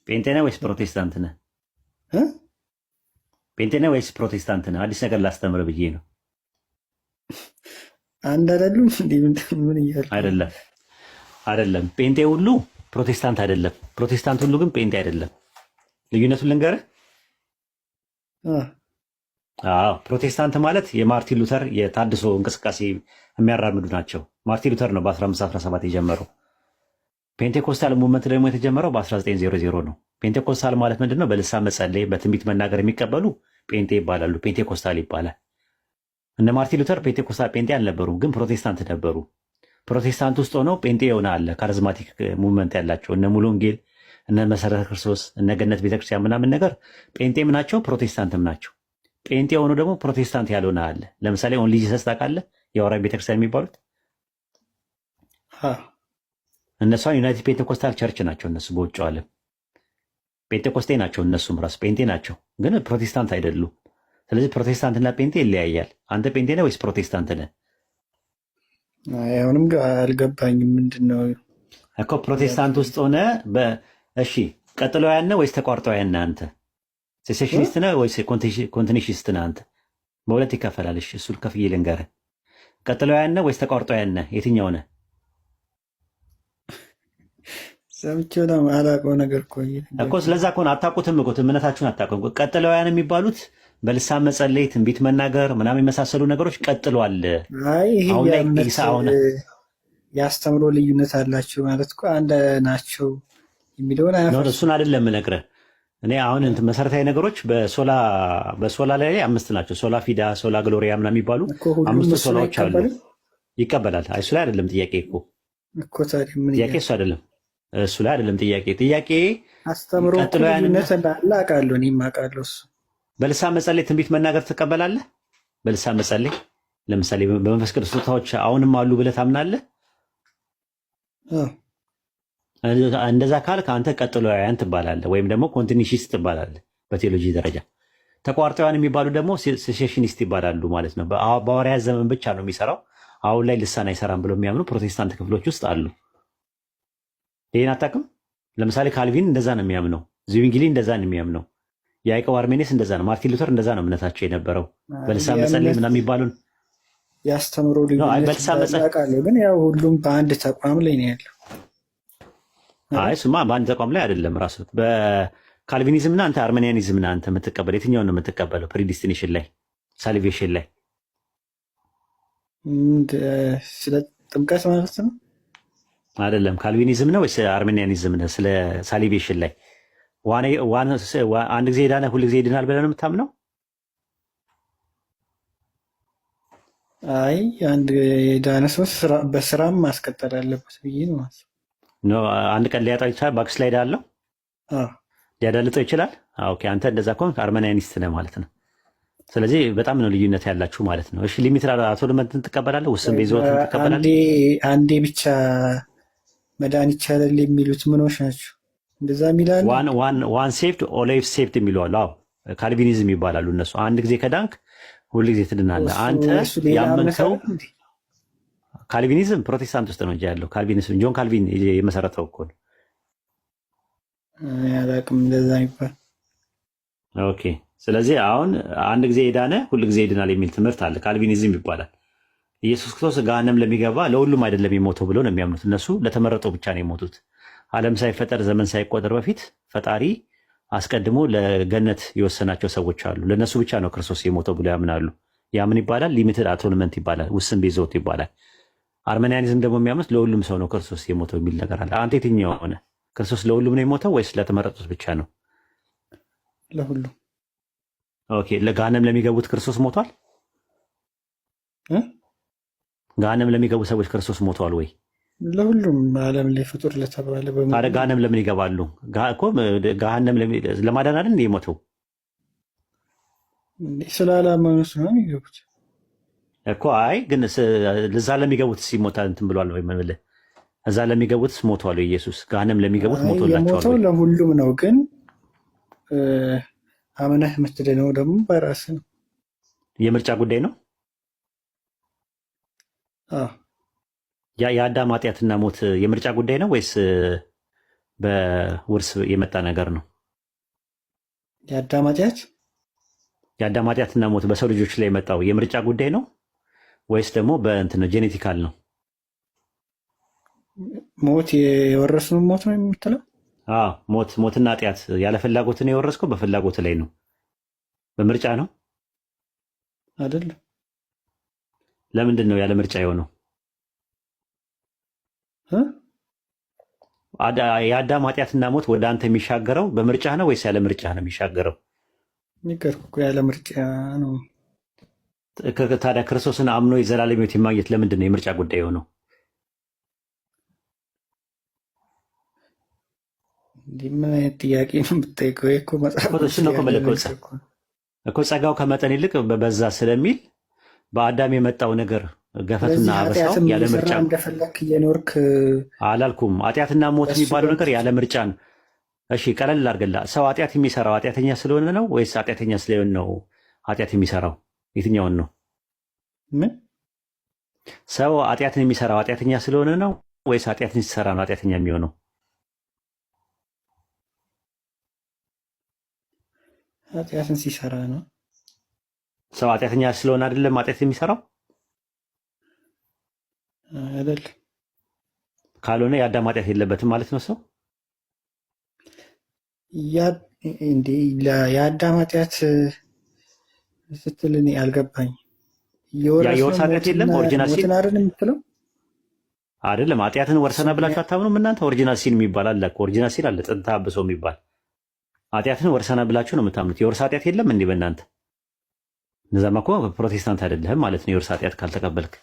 ጴንጤ ነህ ወይስ ፕሮቴስታንት ነህ? እ? ጴንጤ ነህ ወይስ ፕሮቴስታንት ነህ? አዲስ ነገር ላስተምር ብዬ ነው። አንድ አይደሉም እንዴ? ምን እያልክ ነው? አይደለም አይደለም። ጴንጤ ሁሉ ፕሮቴስታንት አይደለም። ፕሮቴስታንት ሁሉ ግን ጴንጤ አይደለም። ልዩነቱን ልንገርህ። አ አዎ፣ ፕሮቴስታንት ማለት የማርቲን ሉተር የታድሶ እንቅስቃሴ የሚያራምዱ ናቸው። ማርቲን ሉተር ነው በ1517 የጀመረው። ፔንቴኮስታል ሙቭመንት ደግሞ የተጀመረው በ1900 ነው። ፔንቴኮስታል ማለት ምንድን ነው? በልሳን መጸለይ፣ በትንቢት መናገር የሚቀበሉ ፔንቴ ይባላሉ። ፔንቴኮስታል ይባላል። እነ ማርቲን ሉተር ፔንቴኮስታል ጴንጤ አልነበሩም፣ ግን ፕሮቴስታንት ነበሩ። ፕሮቴስታንት ውስጥ ሆነው ጴንጤ የሆነ አለ፣ ካሪዝማቲክ ሙቭመንት ያላቸው እነ ሙሉ ወንጌል፣ እነ መሰረተ ክርስቶስ፣ እነ ገነት ቤተክርስቲያን ምናምን ነገር ጴንጤም ናቸው ፕሮቴስታንትም ናቸው። ጴንጤ የሆኑ ደግሞ ፕሮቴስታንት ያልሆነ አለ። ለምሳሌ ኦንሊ ጂሰስ ታውቃለህ? የሐዋርያት ቤተክርስቲያን የሚባሉት አ እነሷን ዩናይትድ ፔንቴኮስታል ቸርች ናቸው። እነሱ በውጭ ዓለም ጴንጤኮስቴ ናቸው። እነሱም ራሱ ጴንጤ ናቸው፣ ግን ፕሮቴስታንት አይደሉም። ስለዚህ ፕሮቴስታንትና ጴንጤ ይለያያል። አንተ ጴንጤ ነህ ወይስ ፕሮቴስታንት ነህ? አሁንም አልገባኝም። ምንድን ነው እኮ ፕሮቴስታንት ውስጥ ሆነ እሺ፣ ቀጥሎ ያነ ወይስ ተቋርጦ ያነ? አንተ ሴሴሽኒስት ነህ ወይስ ኮንቲኒሽስት ነህ? አንተ በሁለት ይከፈላል። እሺ፣ እሱን ከፍዬ ልንገርህ። ቀጥሎ ያነ ወይስ ተቋርጦ ያነ? የትኛው ነህ? ሰምቼው ነው አላውቀው ነገር እኮ ስለዛ ከሆነ አታውቁትም እኮ እምነታችሁን አታውቁም። ቀጥለውያን የሚባሉት በልሳን መጸለይ፣ ትንቢት መናገር ምናምን የመሳሰሉ ነገሮች ቀጥሏል። አይ ይሄ አሁን ላይ የእምነት ኢሳ ሆነ የአስተምሮ ልዩነት አላቸው ማለት እኮ አንድ ናቸው የሚለውን ነው። አያፈርሱም። እሱን አይደለም የምነግርህ እኔ አሁን መሰረታዊ ነገሮች በሶላ ላይ 5 ናቸው። ሶላ ፊዳ፣ ሶላ ግሎሪያ ምናምን የሚባሉ እኮ ሁሉም 5 እሱን ሶላዎች አሉ። አይቀበልም ይቀበላል። እሱ ላይ አይደለም ጥያቄ እኮ ታዲያ ምን ጥያቄ እሱ አይደለም እሱ ላይ አይደለም ጥያቄ አስተምሮ እኮ ቀጥሎ ያን ልዩነት እንዳለ አውቃለሁ። እኔም አውቃለሁ እሱ በልሳን መጸለይ፣ ትንቢት መናገር ትቀበላለህ? በልሳን መጸለይ ለምሳሌ በመንፈስ ቅዱስ ስጦታዎች አሁንም አሉ ብለህ ታምናለህ? አዎ። እንደዛ ካልክ አንተ ቀጥሎያን ትባላለህ፣ ወይም ደግሞ ኮንቲኒሺስት ትባላለህ በቴዎሎጂ ደረጃ። ተቋርጠውያን የሚባሉ ደግሞ ሴሴሽኒስት ይባላሉ ማለት ነው። በሐዋርያት ዘመን ብቻ ነው የሚሰራው፣ አሁን ላይ ልሳን አይሰራም ብሎ የሚያምኑ ፕሮቴስታንት ክፍሎች ውስጥ አሉ። ይህን አታውቅም? ለምሳሌ ካልቪን እንደዛ ነው የሚያምነው፣ ዚዊንግሊ እንደዛ ነው የሚያምነው፣ ያዕቆብ አርሜኔስ እንደዛ ነው፣ ማርቲን ሉተር እንደዛ ነው እምነታቸው የነበረው። በልሳን መጸለይ ምናምን የሚባሉን የአስተምሮ ልዩነት አውቃለሁ፣ ግን ያው ሁሉም በአንድ ተቋም ላይ ነው ያለው። አይ እሱማ በአንድ ተቋም ላይ አይደለም። ራሱ በካልቪኒዝም እና አንተ አርሜኒያኒዝም እና አንተ የምትቀበለው የትኛውን ነው የምትቀበለው? ፕሪዲስቲኔሽን ላይ ሳልቬሽን ላይ ስለ ጥምቀት ማለት ነው አይደለም። ካልቪኒዝም ነው ወይስ አርሜኒያኒዝም ነው? ስለ ሳሊቬሽን ላይ አንድ ጊዜ ሄዳነ ሁል ጊዜ ይድናል ብለህ ነው የምታምነው? አይ አንድ የዳነ ሰው በስራም ማስቀጠል አለበት ብዬ ነው ማስብ። አንድ ቀን ሊያጣው ይችላል። ባክስላይድ አለው ሊያዳልጠው ይችላል። ኦኬ፣ አንተ እንደዛ ከሆንክ አርሜኒያኒስት ነህ ማለት ነው። ስለዚህ በጣም ነው ልዩነት ያላችሁ ማለት ነው። እሺ፣ ሊሚት አቶልመንትን ትቀበላለህ? ውስን ቤዛዎትን ትቀበላለህ? አንዴ ብቻ መዳን ይቻላል የሚሉት ምኖች ናቸው? እንደዛ የሚላሉ ዋን ሴፍድ ኦሌቭ ሴፍድ የሚለዋሉ። አዎ ካልቪኒዝም ይባላሉ እነሱ። አንድ ጊዜ ከዳንክ ሁል ጊዜ ትድናለህ። አንተ ያመንከው ካልቪኒዝም ፕሮቴስታንት ውስጥ ነው እንጂ ያለው ካልቪኒዝም ጆን ካልቪን የመሰረተው እኮ ነው። አላውቅም እንደዛ ይባል። ኦኬ፣ ስለዚህ አሁን አንድ ጊዜ የዳነ ሁል ጊዜ ይድናል የሚል ትምህርት አለ፣ ካልቪኒዝም ይባላል። ኢየሱስ ክርስቶስ ገሃነም ለሚገባ ለሁሉም አይደለም የሞተው ብለው ነው የሚያምኑት እነሱ። ለተመረጠው ብቻ ነው የሞቱት። ዓለም ሳይፈጠር ዘመን ሳይቆጠር በፊት ፈጣሪ አስቀድሞ ለገነት የወሰናቸው ሰዎች አሉ። ለእነሱ ብቻ ነው ክርስቶስ የሞተው ብለው ያምናሉ። ያ ምን ይባላል? ሊሚትድ አቶንመንት ይባላል፣ ውስን ቤዛዎት ይባላል። አርሜኒያኒዝም ደግሞ የሚያምኑት ለሁሉም ሰው ነው ክርስቶስ የሞተው የሚል ነገር አለ። አንተ የትኛው ሆነ? ክርስቶስ ለሁሉም ነው የሞተው ወይስ ለተመረጡት ብቻ ነው? ለሁሉም። ኦኬ፣ ለገሃነም ለሚገቡት ክርስቶስ ሞቷል? ገሃነም ለሚገቡ ሰዎች ክርስቶስ ሞቷል ወይ? ለሁሉም ዓለም ላይ ፍጡር ለተባለ ታዲያ ገሃነም ለምን ይገባሉ? ገሃነም ለማዳን አይደል የሞተው? ስላላመኑ ስለሆነ ይገቡት እኮ። አይ ግን እዛ ለሚገቡት ሲሞታል እንትን ብሏል ወይ? ምንልህ እዛ ለሚገቡት ሞቷል ኢየሱስ? ገሃነም ለሚገቡት ሞቶላቸዋል? የሞተው ለሁሉም ነው፣ ግን አምነህ የምትድነው ደግሞ በራስህ ነው። የምርጫ ጉዳይ ነው። የአዳም ኃጢአትና ሞት የምርጫ ጉዳይ ነው ወይስ በውርስ የመጣ ነገር ነው። የአዳም ኃጢአት የአዳም ኃጢአትና ሞት በሰው ልጆች ላይ የመጣው የምርጫ ጉዳይ ነው ወይስ ደግሞ በእንትን ነው ጄኔቲካል ነው? ሞት የወረስነው ሞት ነው የምትለው? ሞትና ኃጢአት ያለ ፍላጎት ነው የወረስከው? በፍላጎት ላይ ነው? በምርጫ ነው አይደለም። ለምንድን ነው ያለ ምርጫ የሆነው? የአዳም ኃጢአትና ሞት ወደ አንተ የሚሻገረው በምርጫ ነው ወይስ ያለ ምርጫ ነው የሚሻገረው? ነገርኩህ እኮ ያለ ምርጫ ነው። ታዲያ ክርስቶስን አምኖ የዘላለም ሕይወት የማግኘት ለምንድን ነው የምርጫ ጉዳይ የሆነው? ምን አይነት ጥያቄ ነው የምትጠይቀው? እኮ መጽሐፍ እኮ ጸጋው ከመጠን ይልቅ በዛ ስለሚል በአዳም የመጣው ነገር ገፈቱና አበሳው ያለ ምርጫ እንደፈለክ እየኖርክ አላልኩም። ኃጢአትና ሞት የሚባለው ነገር ያለ ምርጫ ነው። እሺ ቀለል ላድርግልህ። ሰው ኃጢአት የሚሰራው ኃጢአተኛ ስለሆነ ነው ወይስ ኃጢአተኛ ስለሆነ ነው ኃጢአት የሚሰራው? የትኛውን ነው? ምን ሰው ኃጢአትን የሚሰራው ኃጢአተኛ ስለሆነ ነው ወይስ ኃጢአትን ሲሰራ ነው ኃጢአተኛ የሚሆነው? ኃጢአትን ሲሰራ ነው። ሰው ኃጢአተኛ ስለሆነ አይደለም ኃጢአት የሚሰራው አይደል? ካልሆነ የአዳም ኃጢአት የለበትም ማለት ነው ሰው የአዳም ኃጢአት ስትል እኔ አልገባኝ። የወርስ ኃጢአት የለም ኦሪጂናል ሲን አይደል የምትለው? አይደለም ኃጢአትን ወርሰና ብላችሁ አታምኑም እናንተ? ኦሪጂናል ሲን የሚባል አለ እኮ። ኦሪጂናል ሲን አለ ጥንተ አብሶ የሚባል ኃጢአትን ወርሰና ብላችሁ ነው የምታምኑት። የወርስ ኃጢአት የለም እንዲህ በእናንተ? እነዛማ እኮ ፕሮቴስታንት አይደለህም ማለት ነው የወርስ ኃጢአት ካልተቀበልክ።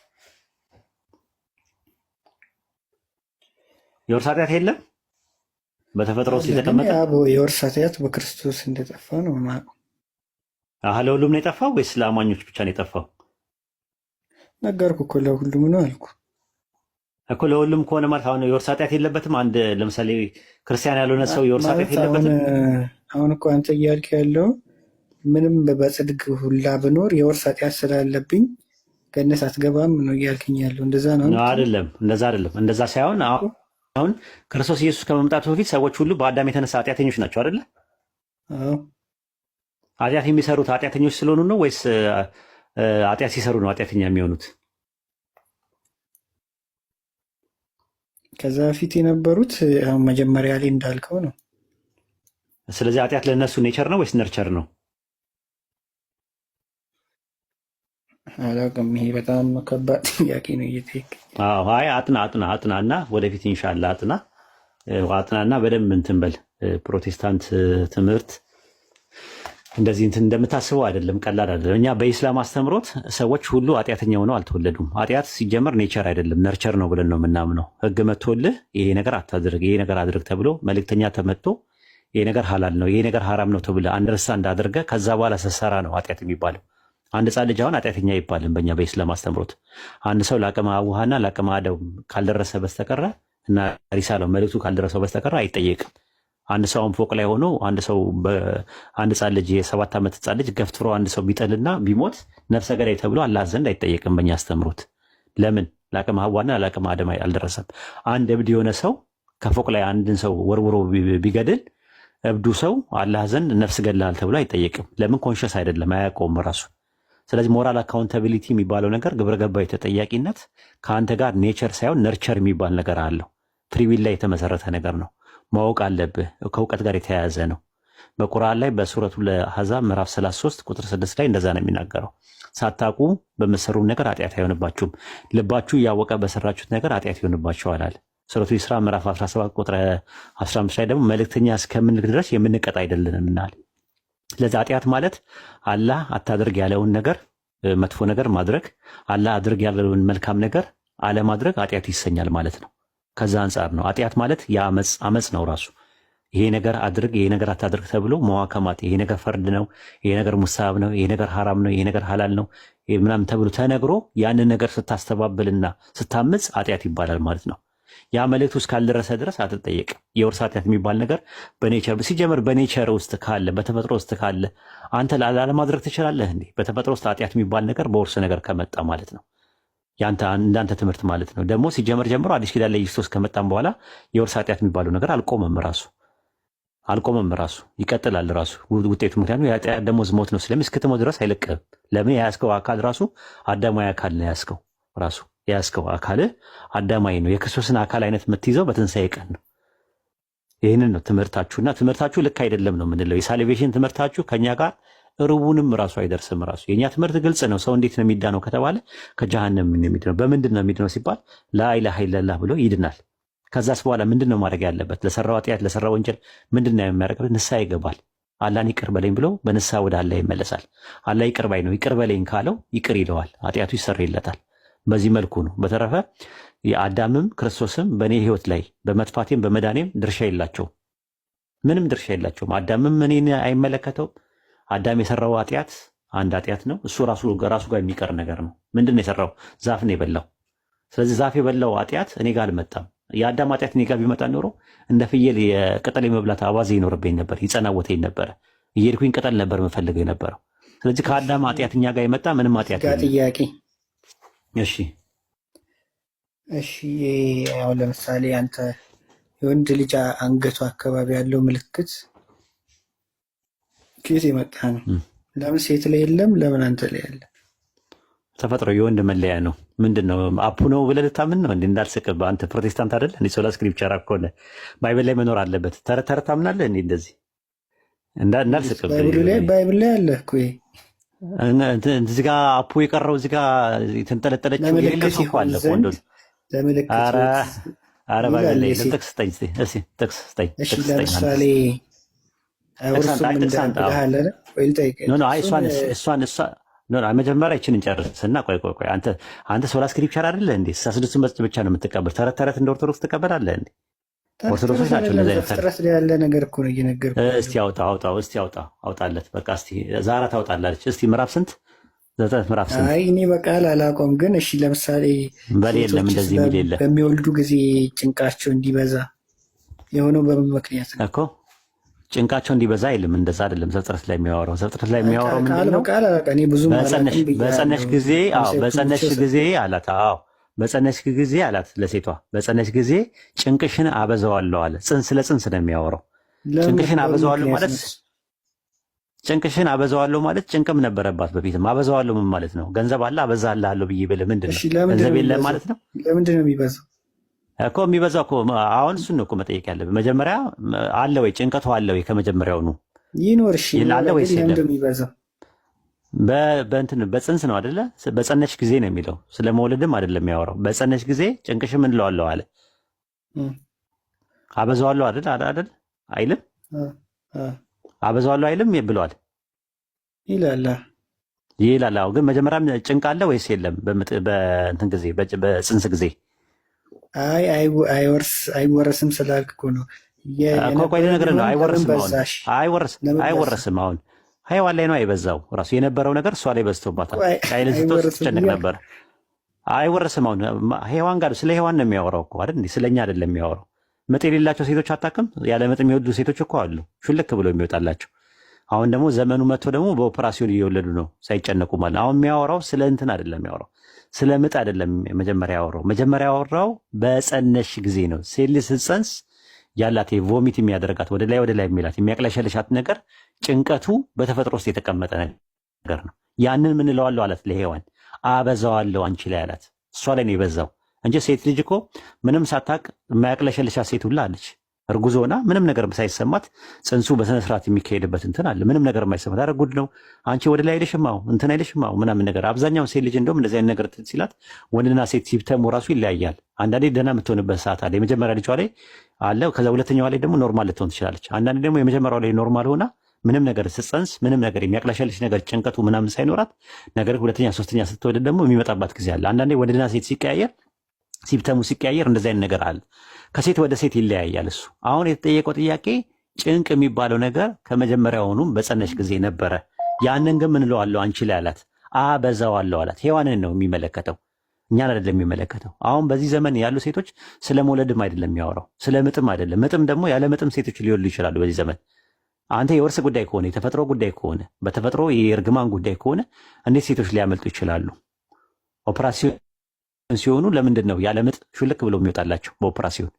የወርስ ኃጢአት የለም በተፈጥሮ ውስጥ የተቀመጠ የወርስ ኃጢአት በክርስቶስ እንደጠፋ ነው የማውቀው። ለሁሉም ነው የጠፋው ወይስ ለአማኞች ብቻ ነው የጠፋው? ነገርኩህ እኮ ለሁሉም ነው አልኩ እኮ። ለሁሉም ከሆነ ማለት አሁን የወርስ ኃጢአት የለበትም። አንድ ለምሳሌ ክርስቲያን ያልሆነ ሰው የወርስ ኃጢአት የለበትም። አሁን እኮ አንተ እያልክ ያለው ምንም በጽድቅ ሁላ ብኖር የወርስ ኃጢአት ስላለብኝ ገነት አትገባም ነው እያልክኝ ያለው። እንደዛ ነው አይደለም? እንደዛ አይደለም። እንደዛ ሳይሆን አሁን ክርስቶስ ኢየሱስ ከመምጣቱ በፊት ሰዎች ሁሉ በአዳም የተነሳ ኃጢአተኞች ናቸው አይደለ? ኃጢአት የሚሰሩት ኃጢአተኞች ስለሆኑ ነው ወይስ ኃጢአት ሲሰሩ ነው ኃጢአተኛ የሚሆኑት? ከዛ በፊት የነበሩት አሁን መጀመሪያ ላይ እንዳልከው ነው። ስለዚህ ኃጢአት ለእነሱ ኔቸር ነው ወይስ ነርቸር ነው? አላውቅም። ይሄ በጣም ከባድ ጥያቄ ነው እየጠየቅ። አይ አጥና እና ወደፊት ኢንሻላህ አጥናና በደንብ እንትን በል። ፕሮቴስታንት ትምህርት እንደዚህ እንትን እንደምታስበው አይደለም፣ ቀላል አይደለም። እኛ በኢስላም አስተምሮት ሰዎች ሁሉ ኃጢአተኛ ሆነው አልተወለዱም። ኃጢአት ሲጀመር ኔቸር አይደለም ነርቸር ነው ብለን ነው የምናምነው። ህግ መጥቶልህ ይሄ ነገር አታድርግ፣ ይሄ ነገር አድርግ ተብሎ መልእክተኛ ተመጥቶ ይሄ ነገር ሐላል ነው፣ ይሄ ነገር ሐራም ነው ተብሎ አንደርስታንድ አድርገህ ከዛ በኋላ ስትሰራ ነው ኃጢአት የሚባለው። አንድ ህፃን ልጅ አሁን ኃጢአተኛ አይባልም በእኛ በኢስላም አስተምሮት። አንድ ሰው ለአቅመ አቡሃና ለአቅመ አደም ካልደረሰ በስተቀረ እና ሪሳላው መልእክቱ ካልደረሰው በስተቀረ አይጠየቅም። አንድ ሰው ፎቅ ላይ ሆኖ አንድ ህፃን ልጅ የ7 ዓመት ህፃን ልጅ ገፍትሮ አንድ ሰው ቢጠልና ቢሞት ነፍሰ ገዳይ ተብሎ አላህ ዘንድ አይጠየቅም በእኛ አስተምሮት። ለምን? ለአቅመ ሐዋና ለአቅመ አደም አልደረሰም። አንድ እብድ የሆነ ሰው ከፎቅ ላይ አንድን ሰው ወርውሮ ቢገድል እብዱ ሰው አላህ ዘንድ ነፍስ ገድለሃል ተብሎ አይጠየቅም። ለምን? ኮንሸስ አይደለም፣ አያውቀውም ራሱ። ስለዚህ ሞራል አካውንታቢሊቲ የሚባለው ነገር ግብረ ገባዊ ተጠያቂነት ከአንተ ጋር ኔቸር ሳይሆን ነርቸር የሚባል ነገር አለው። ፍሪዊል ላይ የተመሰረተ ነገር ነው። ማወቅ አለብህ። ከእውቀት ጋር የተያያዘ ነው። በቁርአን ላይ በሱረቱ ለአሕዛብ ምዕራፍ 33 ቁጥር 6 ላይ እንደዛ ነው የሚናገረው። ሳታውቁ በምትሰሩ ነገር ኃጢአት አይሆንባችሁም፣ ልባችሁ እያወቀ በሰራችሁት ነገር ኃጢአት ይሆንባችኋል አለ። ሱረቱ ኢስራ ምዕራፍ 17 ቁጥር 15 ላይ ደግሞ መልእክተኛ እስከምንልክ ድረስ የምንቀጣ አይደለንም እናል። ስለዚህ ኃጢአት ማለት አላህ አታድርግ ያለውን ነገር መጥፎ ነገር ማድረግ፣ አላህ አድርግ ያለውን መልካም ነገር አለማድረግ ኃጢአት ይሰኛል ማለት ነው። ከዛ አንጻር ነው ኃጢአት ማለት የአመፅ ነው ራሱ። ይሄ ነገር አድርግ፣ ይሄ ነገር አታድርግ ተብሎ መዋከማት፣ ይሄ ነገር ፈርድ ነው፣ ይሄ ነገር ሙሳብ ነው፣ ይሄ ነገር ሐራም ነው፣ ይሄ ነገር ሐላል ነው ምናምን ተብሎ ተነግሮ ያንን ነገር ስታስተባብልና ስታምፅ ኃጢአት ይባላል ማለት ነው። ያ መልእክት ውስጥ ካልደረሰ ድረስ አትጠየቅም። የውርስ ኃጢአት የሚባል ነገር በኔቸር ሲጀምር በኔቸር ውስጥ ካለ በተፈጥሮ ውስጥ ካለ አንተ ላለማድረግ ትችላለህ እንዴ? በተፈጥሮ ውስጥ ኃጢአት የሚባል ነገር በውርስ ነገር ከመጣ ማለት ነው። እንዳንተ ትምህርት ማለት ነው። ደግሞ ሲጀመር ጀምሮ አዲስ ኪዳን ላይ ኢየሱስ ከመጣም በኋላ የውርስ ኃጢአት የሚባለው ነገር አልቆመም ራሱ ይቀጥላል ራሱ ውጤቱ። ምክንያቱም የኃጢአት ደሞዝ ሞት ነው ስለሚል እስክትሞት ድረስ አይለቅህም። ለምን? የያዝከው አካል ራሱ አዳማዊ አካል ነው። የያዝከው አካል አዳማዊ ነው። የክርስቶስን አካል አይነት የምትይዘው በትንሣኤ ቀን ነው። ይህንን ነው ትምህርታችሁና ትምህርታችሁ ልክ አይደለም ነው የምንለው። የሳልቬሽን ትምህርታችሁ ከኛ ጋር ሩቡንም ራሱ አይደርስም። ራሱ የእኛ ትምህርት ግልጽ ነው። ሰው እንዴት ነው የሚዳነው ከተባለ ከጀሃነም ነው የሚድነው። በምንድን ነው የሚድነው ሲባል ላኢላሃ ኢለላህ ብሎ ይድናል። ከዛስ በኋላ ምንድን ነው ማድረግ ያለበት? ለሰራው ኃጢአት ለሰራው ወንጀል ምንድን ነው የሚያደርገው? ንስሐ ይገባል። አላህን ይቅር በለኝ ብሎ በንስሐ ወደ አላህ ይመለሳል። አላህ ይቅር ባይ ነው። ይቅር በለኝ ካለው ይቅር ይለዋል፣ ኃጢአቱ ይሰረይለታል። በዚህ መልኩ ነው። በተረፈ የአዳምም ክርስቶስም በእኔ ህይወት ላይ በመጥፋቴም በመዳኔም ድርሻ የላቸውም። ምንም ድርሻ የላቸውም። አዳምም እኔን አይመለከተውም። አዳም የሰራው ኃጢአት አንድ ኃጢአት ነው። እሱ ራሱ ጋር የሚቀር ነገር ነው። ምንድን ነው የሰራው? ዛፍ ነው የበላው። ስለዚህ ዛፍ የበላው ኃጢአት እኔ ጋር አልመጣም። የአዳም ኃጢአት እኔ ጋር ቢመጣ ኖሮ እንደ ፍየል የቅጠል የመብላት አባዜ ይኖርብኝ ነበር፣ ይጸናወተኝ ነበረ። እየሄድኩኝ ቅጠል ነበር የምፈልገው የነበረው። ስለዚህ ከአዳም ኃጢአት እኛ ጋር የመጣ ምንም ኃጢአት ጥያቄ። እሺ ያው ለምሳሌ አንተ የወንድ ልጅ አንገቱ አካባቢ ያለው ምልክት ከየት የመጣ ነው? ለምን ሴት ላይ የለም? ለምን አንተ ላይ ያለ? ተፈጥሮ የወንድ መለያ ነው። ምንድን ነው አፑ ነው ብለህ ልታምን ነው እንዴ? እንዳልስቅብህ አንተ ፕሮቴስታንት አይደል እንዴ? ሶላ ስክሪፕቸር ከሆነ ባይብል ላይ መኖር አለበት። ተረት ተረት ታምናለህ እንዴ? እንደዚህ እንዳልስቅብህ ባይብል ላይ አለ እኮ እዚህ ጋር አፑ የቀረው እዚህ ጋር የተንጠለጠለችው የሌለው ሰው አለ እኮ እንደው ኧረ ባይብል ላይ ጥቅስ ስጠኝ እስኪ ጥቅስ ስጠኝ። ለምሳሌ መጀመሪያ ይችን እንጨርስና ቆይ አንተ ሶላ ስክሪፕቸር አይደለ እንዴ? 66 ብቻ ነው የምትቀበል። ተረት ተረት እንደ ኦርቶዶክስ ትቀበላለህ እንዴ? ኦርቶዶክሶች ናቸው እንደዚህ አይነት ተረት ያለ ነገር እኮ ነው እየነገርኩህ። እስቲ አውጣለት። በቃ እስቲ ዛራ ታውጣላለች። እስቲ ምዕራፍ ስንት? 9 ምዕራፍ ስንት? አይ እኔ በቃል አላውቀውም፣ ግን እሺ ለምሳሌ የለም እንደዚህ የሚል የለም። በሚወልዱ ጊዜ ጭንቃቸው እንዲበዛ የሆነው በምን ምክንያት ነው እኮ? ጭንቃቸው እንዲበዛ አይልም። እንደዛ አይደለም ዘፍጥረት ላይ የሚያወራው። ዘፍጥረት ላይ የሚያወራው ምንድን ነው? በጸነሽ ጊዜ አላት። በጸነሽ ጊዜ አላት ለሴቷ፣ በጸነሽ ጊዜ ጭንቅሽን አበዛዋለሁ አለ። ስለ ጽንስ ነው የሚያወራው። ጭንቅሽን አበዛዋለሁ ማለት ጭንቅም ነበረባት በፊትም። አበዛዋለሁ ምን ማለት ነው? ገንዘብ አለ አበዛልሃለሁ ብዬ ብልህ ምንድን ነው? ገንዘብ የለም ማለት ነው? ለምንድን ነው የሚበዛው እኮ? የሚበዛው እኮ አሁን እሱን ነው እኮ መጠየቅ ያለብህ። መጀመሪያ አለ ወይ ጭንቀቱ አለ ወይ? ከመጀመሪያውኑ ይኖር አለ ወይስ የለም? በጽንስ ነው አይደለ? በጸነሽ ጊዜ ነው የሚለው። ስለ መውለድም አይደለም የሚያወራው። በጸነሽ ጊዜ ጭንቅሽ ምን እለዋለሁ አለ። አበዛዋለሁ አይደል አይልም? አበዛዋለሁ አይልም ብሏል ይላል። ግን መጀመሪያም ጭንቅ አለ ወይስ የለም? በእንትን ጊዜ በጽንስ ጊዜ አይወረስም ስላልክ እኮ ነው። ቆይ ልነግርህ ነው። አይወረስም። አሁን ሔዋን ላይ ነው የበዛው። ራሱ የነበረው ነገር እሷ ላይ በዝቶባታል። ቃየልን ስትጨነቅ ነበር። አይወረስም። አሁን ሔዋን ጋር ስለ ሔዋን ነው የሚያወራው እኮ አይደል? ስለኛ አይደለም የሚያወራው። ምጥ የሌላቸው ሴቶች አታውቅም? ያለ ምጥ የሚወልዱ ሴቶች እኮ አሉ፣ ሹልክ ብሎ የሚወጣላቸው። አሁን ደግሞ ዘመኑ መጥቶ ደግሞ በኦፕራሲዮን እየወለዱ ነው ሳይጨነቁ ማለት። አሁን የሚያወራው ስለ እንትን አይደለም የሚያወራው፣ ስለ ምጥ አይደለም። መጀመሪያ ያወራው በጸነሽ ጊዜ ነው። ሴት ልጅ ስትጸንስ ያላት ቮሚት የሚያደርጋት ወደ ላይ የሚላት የሚያቅለሸልሻት ነገር ጭንቀቱ በተፈጥሮ ውስጥ የተቀመጠ ነገር ነው። ያንን ምን እለዋለሁ አላት ለሔዋን፣ አበዛዋለሁ አንቺ ላይ አላት። እሷ ላይ ነው የበዛው እንጂ ሴት ልጅ እኮ ምንም ሳታቅ የማያቅለሸልሻት ሴት ሁላ አለች። እርጉዝ ሆና ምንም ነገር ሳይሰማት ጽንሱ በስነ ስርዓት የሚካሄድበት እንትን አለ። ምንም ነገር የማይሰማት አረ ጉድ ነው አንቺ ወደ ላይ አይልሽማው እንትን አይልሽማው ምናምን ነገር። አብዛኛው ሴት ልጅ እንደውም እንደዚህ አይነት ነገር ሲላት ወንድና ሴት ሲብተሙ ራሱ ይለያያል። አንዳንዴ ደህና የምትሆንበት ሰዓት አለ። የመጀመሪያ ልጇ ላይ አለ፣ ከዛ ሁለተኛዋ ላይ ደግሞ ኖርማል ልትሆን ትችላለች። አንዳንዴ ደግሞ የመጀመሪያው ላይ ኖርማል ሆና ምንም ነገር ስትጸንስ ምንም ነገር የሚያቅለሸልሽ ነገር ጭንቀቱ ምናምን ሳይኖራት ነገር ሁለተኛ ሶስተኛ ስትወልድ ደግሞ የሚመጣባት ጊዜ አለ። አንዳንዴ ወንድና ሴት ሲብተሙ ሲቀያየር እንደዚህ አይነት ነገር አለ። ከሴት ወደ ሴት ይለያያል እሱ። አሁን የተጠየቀው ጥያቄ ጭንቅ የሚባለው ነገር ከመጀመሪያውኑም በጸነሽ ጊዜ ነበረ። ያንን ግን ምን እለዋለሁ አንቺ ላይ አላት፣ አበዛዋለሁ አላት። ሔዋንን ነው የሚመለከተው፣ እኛን አይደለም የሚመለከተው። አሁን በዚህ ዘመን ያሉ ሴቶች ስለ መውለድም አይደለም የሚያወራው፣ ስለ ምጥም አይደለም። ምጥም ደግሞ ያለ ምጥም ሴቶች ሊወልዱ ይችላሉ በዚህ ዘመን። አንተ የወርስ ጉዳይ ከሆነ የተፈጥሮ ጉዳይ ከሆነ በተፈጥሮ የእርግማን ጉዳይ ከሆነ እንዴት ሴቶች ሊያመልጡ ይችላሉ? ኦፕራሲዮን ሲሆኑ ለምንድን ነው ያለ ምጥ ሹልክ ብለው የሚወጣላቸው በኦፕራሲዮን?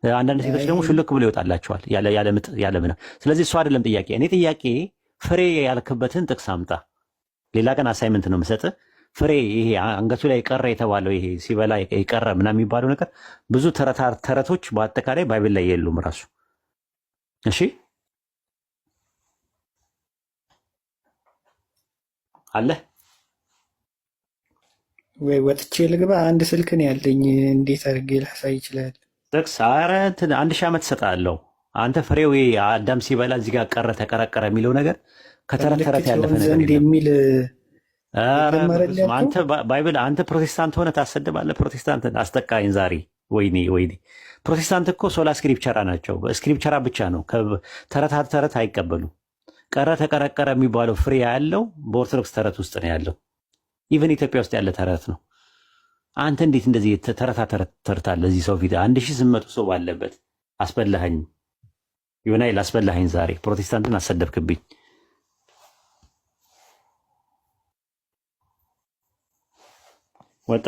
አንዳንድ ሴቶች ደግሞ ሹልክ ብለው ይወጣላቸዋል ያለ ምጥ ያለ ምናምን። ስለዚህ እሱ አይደለም ጥያቄ። እኔ ጥያቄ ፍሬ ያልክበትን ጥቅስ አምጣ። ሌላ ቀን አሳይመንት ነው የምሰጥህ። ፍሬ ይሄ አንገቱ ላይ ቀረ የተባለው ይሄ ሲበላ የቀረ ምናምን የሚባለው ነገር ብዙ ተረቶች በአጠቃላይ ባይብል ላይ የሉም ራሱ። እሺ አለ ወይ ወጥቼ ልግባ? አንድ ስልክ ነው ያለኝ፣ እንዴት አድርጌ ላሳይ ይችላል? ጥቅስ ኧረ እንትን 1000 ዓመት እሰጥሃለሁ። አንተ ፍሬው አዳም ሲበላ እዚህ ጋር ቀረ ተቀረቀረ የሚለው ነገር ከተረት ተረት ያለፈ ነገር ዘንድ የለም። የሚል ኧረ መረጃ አንተ ባይብል አንተ ፕሮቴስታንት ሆነ ታሰድባለህ። ፕሮቴስታንት አስጠቃኝ ዛሬ። ወይኔ ወይኔ! ፕሮቴስታንት እኮ ሶላ ስክሪፕቸራ ናቸው። ስክሪፕቸራ ብቻ ነው፣ ተረት አይቀበሉም። ቀረ ተቀረቀረ የሚባለው ፍሬ ያለው በኦርቶዶክስ ተረት ውስጥ ነው ያለው። ኢቨን ኢትዮጵያ ውስጥ ያለ ተረት ነው። አንተ እንዴት እንደዚህ ተረታለህ? እዚህ ሰው ፊት 1800 ሰው ባለበት አስበላኸኝ። ዮናይል አስበላኸኝ። ዛሬ ፕሮቴስታንትን አሰደብክብኝ። ወጣ